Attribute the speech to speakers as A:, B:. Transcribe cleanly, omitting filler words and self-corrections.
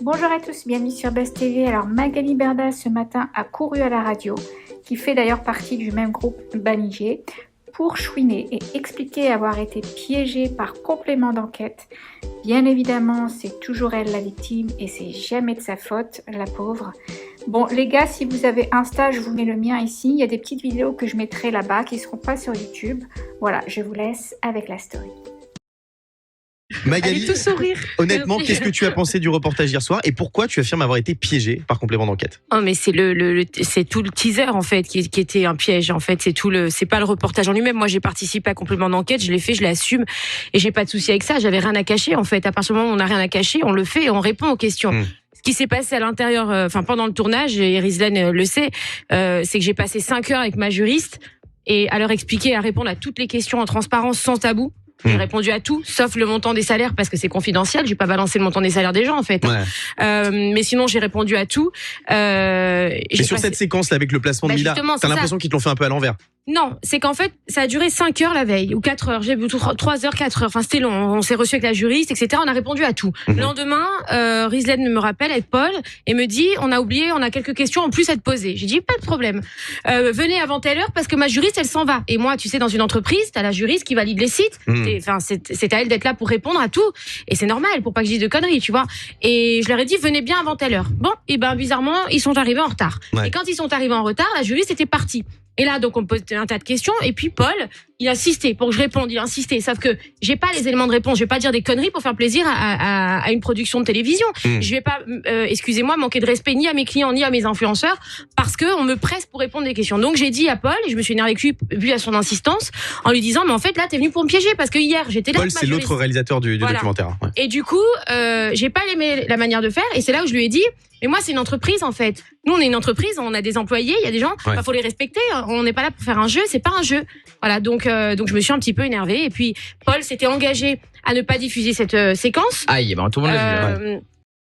A: Bonjour à tous, bienvenue sur Buzz TV. Alors Magali Berda ce matin a couru à la radio, qui fait d'ailleurs partie du même groupe Banijé, pour chouiner et expliquer avoir été piégée par complément d'enquête. Bien évidemment, c'est toujours elle la victime et c'est jamais de sa faute, la pauvre. Bon les gars, si vous avez Insta, je vous mets le mien ici. Il y a des petites vidéos que je mettrai là-bas qui ne seront pas sur YouTube. Voilà, je vous laisse avec la story.
B: Magali,
C: tout sourire.
B: honnêtement, qu'est-ce que tu as pensé du reportage hier soir et pourquoi tu affirmes avoir été piégé par complément d'enquête?
C: Oh mais c'est c'est tout le teaser en fait qui était un piège en fait, c'est pas le reportage en lui-même. Moi j'ai participé à complément d'enquête, je l'ai fait, je l'assume et j'ai pas de souci avec ça, j'avais rien à cacher en fait. À partir du moment où on n'a rien à cacher, on le fait et on répond aux questions. Ce qui s'est passé à l'intérieur, pendant le tournage, et Rizlan le sait, c'est que j'ai passé 5 heures avec ma juriste et à leur expliquer, à répondre à toutes les questions en transparence, sans tabou. J'ai répondu à tout, sauf le montant des salaires, parce que c'est confidentiel. J'ai pas balancé le montant des salaires des gens, en fait.
B: Ouais.
C: Mais sinon, j'ai répondu à tout.
B: Et sur cette séquence là avec le placement de Mila, t'as l'impression qu'ils te l'ont fait un peu à l'envers?
C: Non, c'est qu'en fait, ça a duré 5 heures la veille, ou 4 heures, j'ai vu 3 heures, 4 heures, enfin c'était long, on s'est reçu avec la juriste, etc., on a répondu à tout. Le lendemain, Rizlan me rappelle avec Paul, et me dit, on a oublié, on a quelques questions en plus à te poser. J'ai dit, pas de problème, venez avant telle heure, parce que ma juriste, elle s'en va. Et moi, tu sais, dans une entreprise, t'as la juriste qui valide les sites, c'est à elle d'être là pour répondre à tout, et c'est normal, pour pas que je dise de conneries, tu vois. Et je leur ai dit, venez bien avant telle heure. Bon, et ben bizarrement, ils sont arrivés en retard. Et quand ils sont arrivés en retard, la juriste était partie. Et là, donc, on me pose un tas de questions. Et puis, Paul, il a insisté pour que je réponde. Il a insisté. Sauf que j'ai pas les éléments de réponse. Je vais pas dire des conneries pour faire plaisir à une production de télévision. Je vais pas, excusez-moi, manquer de respect ni à mes clients ni à mes influenceurs parce que on me presse pour répondre des questions. Donc, j'ai dit à Paul, et je me suis énervée avec lui, vu à son insistance, en lui disant, mais en fait, là, t'es venu pour me piéger parce que hier, j'étais là.
B: Paul, c'est l'autre réalisateur du documentaire. Ouais.
C: Et du coup, j'ai pas aimé la manière de faire. Et c'est là où je lui ai dit, mais moi, c'est une entreprise, en fait. Nous, on est une entreprise, on a des employés, il y a des gens, faut les respecter. On n'est pas là pour faire un jeu, c'est pas un jeu. Voilà, donc je me suis un petit peu énervée. Et puis, Paul s'était engagé à ne pas diffuser cette séquence.
D: Aïe, ben tout le monde l'a vu.